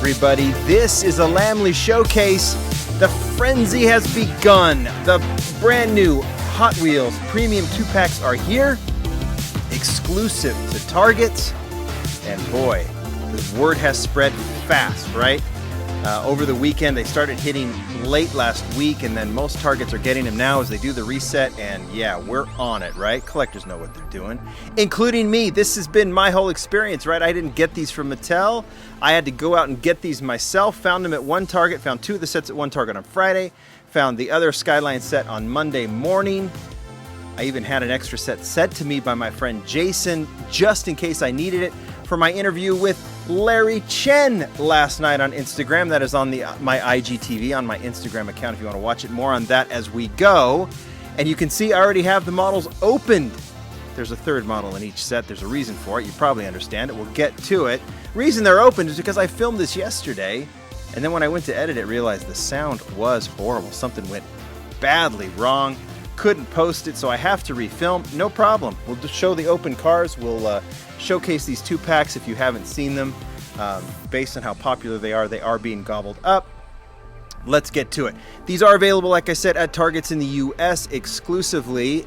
everybody. This is a Lamley Showcase. The frenzy has begun. The brand new Hot Wheels Premium 2-packs are here, exclusive to Target. And boy, the word has spread fast, right? Over the weekend, they started hitting late last week, and then most Targets are getting them now as they do the reset, and yeah, we're on it, right? Collectors know what they're doing, including me. This has been my whole experience, right? I didn't get these from Mattel. I had to go out and get these myself, found them at one Target, found two of the sets at one Target on Friday, found the other Skyline set on Monday morning. I even had an extra set sent to me by my friend Jason, just in case I needed it, for my interview with Larry Chen last night on Instagram. That is on my IGTV, on my Instagram account if you want to watch it. More on that as we go. And you can see I already have the models opened. There's a third model in each set. There's a reason for it. You probably understand it. We'll get to it. Reason they're opened is because I filmed this yesterday, and then when I went to edit it, realized the sound was horrible. Something went badly wrong. Couldn't post it, so I have to refilm. No problem. We'll just show the open cars. We'll showcase these 2-packs if you haven't seen them. Based on how popular they are being gobbled up. Let's get to it. These are available, like I said, at Targets in the US exclusively,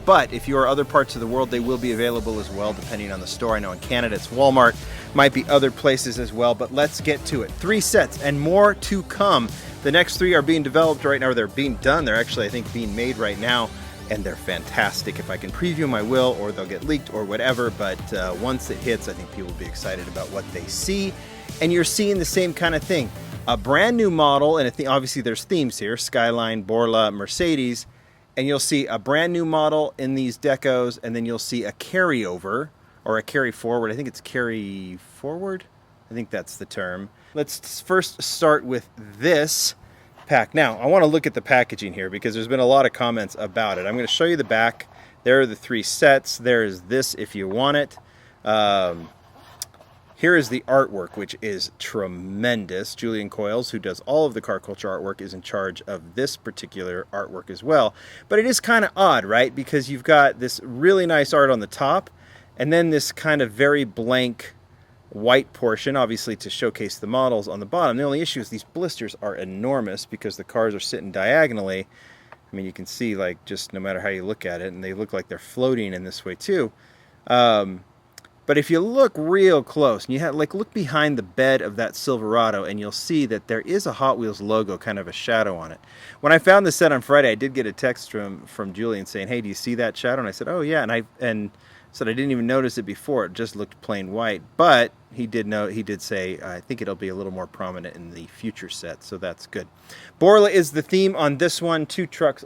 but if you are other parts of the world, they will be available as well, depending on the store. I know in Canada it's Walmart, might be other places as well, but let's get to it. 3 sets and more to come. The next 3 are being developed right now, or they're being done. They're actually, I think, being made right now, and they're fantastic. If I can preview them, I will, or they'll get leaked or whatever, but once it hits, I think people will be excited about what they see. And you're seeing the same kind of thing. A brand new model, and obviously there's themes here, Skyline, Borla, Mercedes, and you'll see a brand new model in these decos, and then you'll see a carryover, or a carry forward. I think it's carry forward? I think that's the term. Let's first start with this pack. Now, I want to look at the packaging here because there's been a lot of comments about it. I'm going to show you the back. There are the 3 sets. There is this if you want it. Here is the artwork, which is tremendous. Julian Coyles, who does all of the car culture artwork, is in charge of this particular artwork as well. But it is kind of odd, right? Because you've got this really nice art on the top, and then this kind of very blank white portion, obviously to showcase the models on the bottom. The only issue is these blisters are enormous because the cars are sitting diagonally. I mean, you can see, like, just no matter how you look at it, and they look like they're floating in this way too. But if you look real close, and you have, like, look behind the bed of that Silverado, and you'll see that there is a Hot Wheels logo, kind of a shadow on it. When I found this set on Friday, I did get a text from Julian saying, "Hey, do you see that shadow?" And I said, "Oh yeah," and said I didn't even notice it before. It just looked plain white. But he did say, I think it'll be a little more prominent in the future set, so that's good. Borla is the theme on this one. 2 trucks,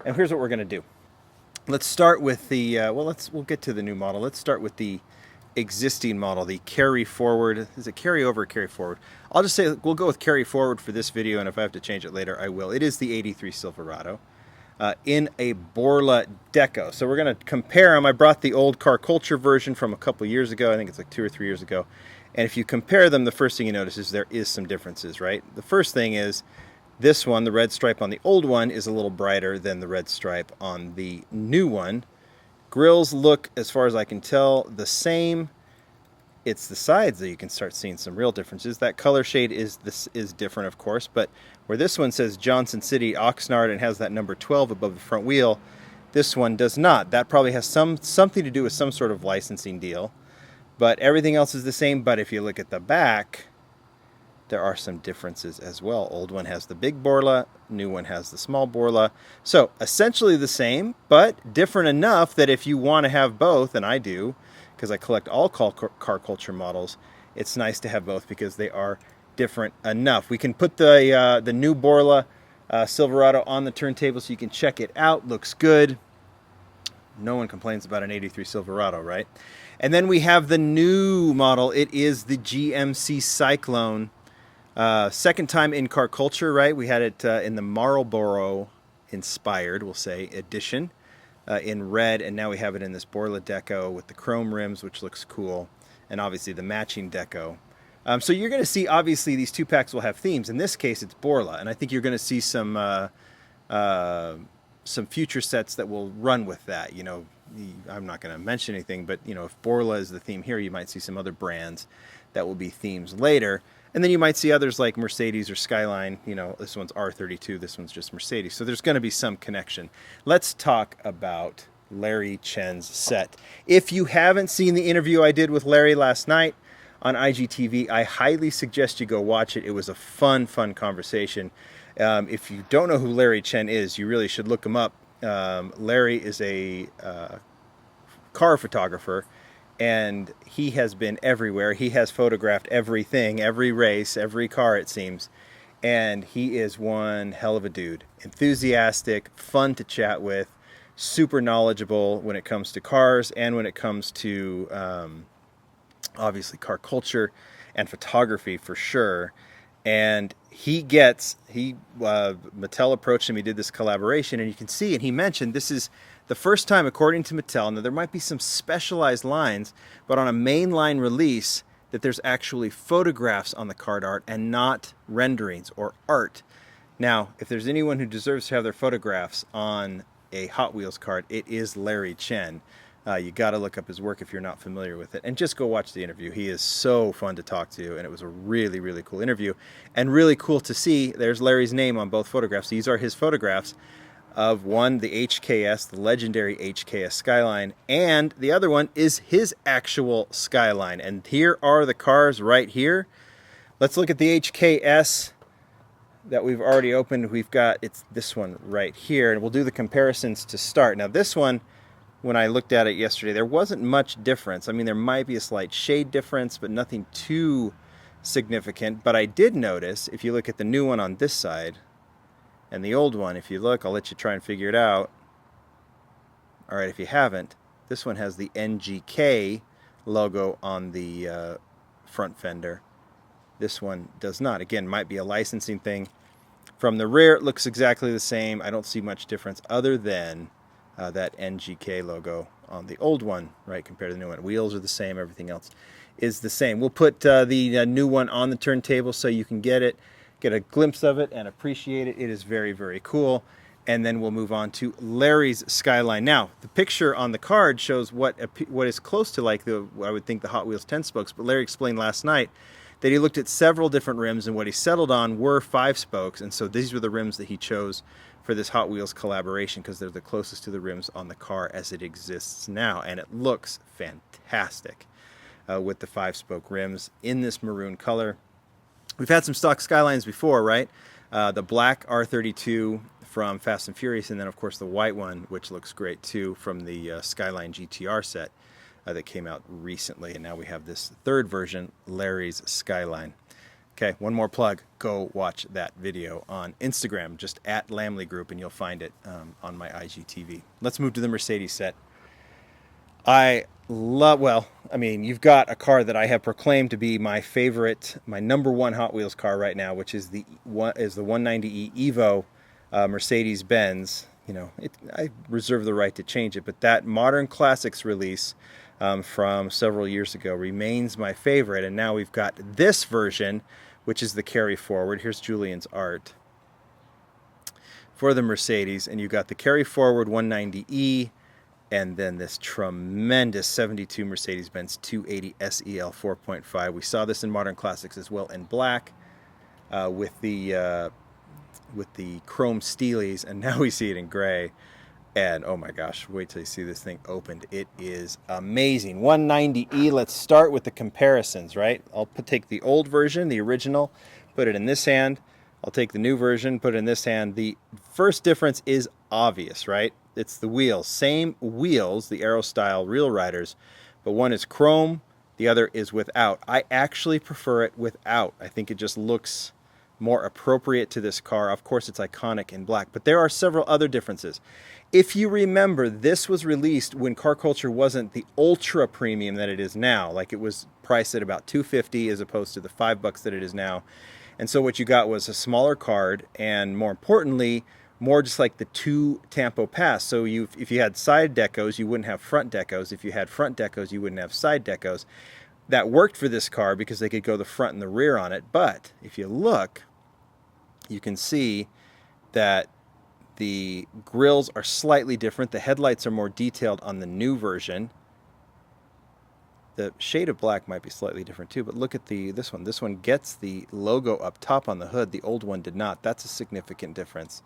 and here's what we're gonna do. Let's start with the we'll get to the new model. Let's start with the existing model, the carry forward. Is it carry over or carry forward? I'll just say we'll go with carry forward for this video, and if I have to change it later, I will. It is the 83 Silverado. In a Borla deco. So we're going to compare them. I brought the old car culture version from a couple years ago. I think it's like 2 or 3 years ago. And if you compare them, the first thing you notice is there is some differences, right? The first thing is this one, the red stripe on the old one, is a little brighter than the red stripe on the new one. Grills look, as far as I can tell, the same. It's the sides that you can start seeing some real differences. That color shade is different, of course, but where this one says Johnson City Oxnard and has that number 12 above the front wheel, this one does not. That probably has something to do with some sort of licensing deal, but everything else is the same. But if you look at the back, there are some differences as well. Old one has the big Borla, new one has the small Borla. So essentially the same, but different enough that if you want to have both, and I do, because I collect all car culture models, it's nice to have both because they are different enough. We can put the new Borla Silverado on the turntable so you can check it out. Looks good. No one complains about an 83 Silverado, right? And then we have the new model. It is the GMC Cyclone. Second time in car culture, right? We had it in the Marlboro inspired, we'll say, edition. In red, and now we have it in this Borla deco with the chrome rims, which looks cool, and obviously the matching deco. So you're going to see, obviously, these 2-packs will have themes. In this case, it's Borla, and I think you're going to see some future sets that will run with that. You know, I'm not going to mention anything, but you know, if Borla is the theme here, you might see some other brands that will be themes later. And then you might see others like Mercedes or Skyline. You know, this one's R32, this one's just Mercedes. So there's going to be some connection. Let's talk about Larry Chen's set. If you haven't seen the interview I did with Larry last night on IGTV, I highly suggest you go watch it. It was a fun conversation. If you don't know who Larry Chen is, you really should look him up. Larry is a car photographer, and he has been everywhere. He has photographed everything, every race, every car, it seems. And he is one hell of a dude. Enthusiastic, fun to chat with, super knowledgeable when it comes to cars and when it comes to obviously car culture and photography for sure. And Mattel approached him, he did this collaboration, and you can see, and he mentioned this is the first time, according to Mattel, now there might be some specialized lines, but on a mainline release, that there's actually photographs on the card art and not renderings or art. Now, if there's anyone who deserves to have their photographs on a Hot Wheels card, it is Larry Chen. You got to look up his work if you're not familiar with it, and just go watch the interview. He is so fun to talk to, and it was a really, really cool interview, and really cool to see. There's Larry's name on both photographs. These are his photographs of one, the HKS, the legendary HKS Skyline, and the other one is his actual Skyline. And here are the cars right here. Let's look at the HKS that we've already opened. It's this one right here, and we'll do the comparisons to start. Now this one, when I looked at it yesterday, there wasn't much difference. I mean, there might be a slight shade difference, but nothing too significant. But I did notice, if you look at the new one on this side, and the old one, if you look, I'll let you try and figure it out. All right, if you haven't, this one has the NGK logo on the front fender. This one does not. Again, might be a licensing thing. From the rear, it looks exactly the same. I don't see much difference other than that NGK logo on the old one, right, compared to the new one. Wheels are the same. Everything else is the same. We'll put the new one on the turntable so you can get a glimpse of it and appreciate it. It is very, very cool. And then we'll move on to Larry's Skyline. Now, the picture on the card shows what is close to like I would think the Hot Wheels 10 spokes, but Larry explained last night that he looked at several different rims, and what he settled on were 5 spokes, and so these were the rims that he chose for this Hot Wheels collaboration because they're the closest to the rims on the car as it exists now, and it looks fantastic with the 5-spoke rims in this maroon color. We've had some stock Skylines before, right? The black R32 from Fast and Furious, and then of course the white one, which looks great too, from the Skyline GTR set that came out recently. And now we have this third version, Larry's Skyline. Okay, one more plug. Go watch that video on Instagram, just at Lamley Group, and you'll find it on my IGTV. Let's move to the Mercedes set. You've got a car that I have proclaimed to be my favorite, my number one Hot Wheels car right now, which is the 190e Evo Mercedes-Benz. You know, I reserve the right to change it, but that Modern Classics release from several years ago remains my favorite. And now we've got this version, which is the carry forward. Here's Julian's art for the Mercedes, and you've got the carry forward 190e. And then this tremendous 72 Mercedes-Benz 280 SEL 4.5. We saw this in Modern Classics as well in black with the chrome steelies, and now we see it in gray. And oh my gosh, wait till you see this thing opened. It is amazing. 190e, let's start with the comparisons, right? I'll take the old version, the original, put it in this hand. I'll take the new version, put it in this hand. The first difference is obvious, right? It's the wheels. Same wheels, the Aero style Real Riders, but one is chrome, the other is without. I actually prefer it without. I think it just looks more appropriate to this car. Of course, it's iconic in black, but there are several other differences. If you remember, this was released when car culture wasn't the ultra premium that it is now. Like, it was priced at about $250 as opposed to the $5 that it is now. And so what you got was a smaller card, and more importantly, more just like the 2 Tampo Pass. So if you had side decos, you wouldn't have front decos. If you had front decos, you wouldn't have side decos. That worked for this car because they could go the front and the rear on it. But if you look, you can see that the grills are slightly different. The headlights are more detailed on the new version. The shade of black might be slightly different too, but look at this one. This one gets the logo up top on the hood. The old one did not. That's a significant difference.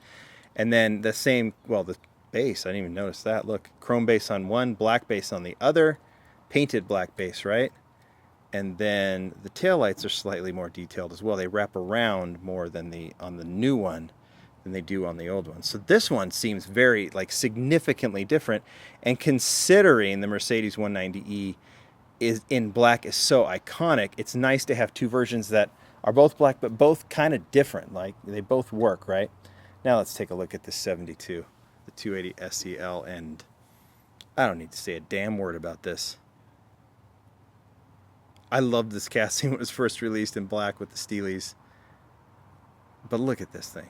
And then the same, well, the base, I didn't even notice that. Look, chrome base on one, black base on the other, painted black base, right? And then the taillights are slightly more detailed as well. They wrap around more than on the new one than they do on the old one. So this one seems very, like, significantly different. And considering the Mercedes 190e is in black is so iconic, it's nice to have two versions that are both black but both kind of different. Like, they both work, right? Now let's take a look at this 72, the 280 SEL, and I don't need to say a damn word about this. I loved this casting when it was first released in black with the Steelies. But look at this thing.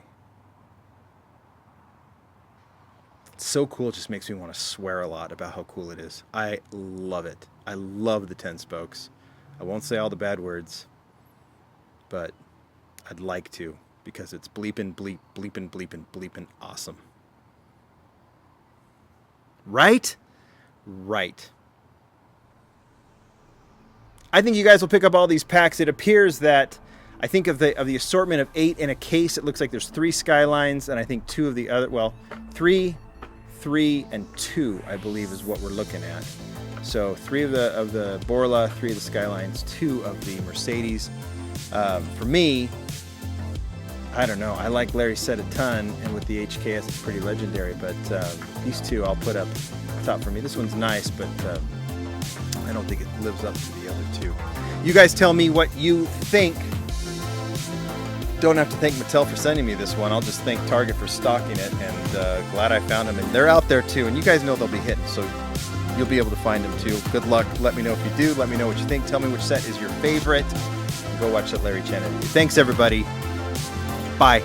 It's so cool, it just makes me want to swear a lot about how cool it is. I love it. I love the 10 spokes. I won't say all the bad words, but I'd like to, because it's bleepin' bleep, bleepin' bleepin' bleepin' awesome. Right? Right. I think you guys will pick up all these packs. It appears that, I think of the assortment of 8 in a case, it looks like there's 3 Skylines, and I think 2 of the other, well, 3, and 2, I believe, is what we're looking at. So 3 of the Borla, 3 of the Skylines, 2 of the Mercedes. For me, I don't know. I like Larry's set a ton, and with the HKS, it's pretty legendary. But these 2 I'll put up top for me. This one's nice, but I don't think it lives up to the other 2. You guys tell me what you think. Don't have to thank Mattel for sending me this one. I'll just thank Target for stocking it, and glad I found them. And they're out there too, and you guys know they'll be hitting, so you'll be able to find them too. Good luck. Let me know if you do. Let me know what you think. Tell me which set is your favorite. And go watch that Larry Chen interview. Thanks, everybody. Bye.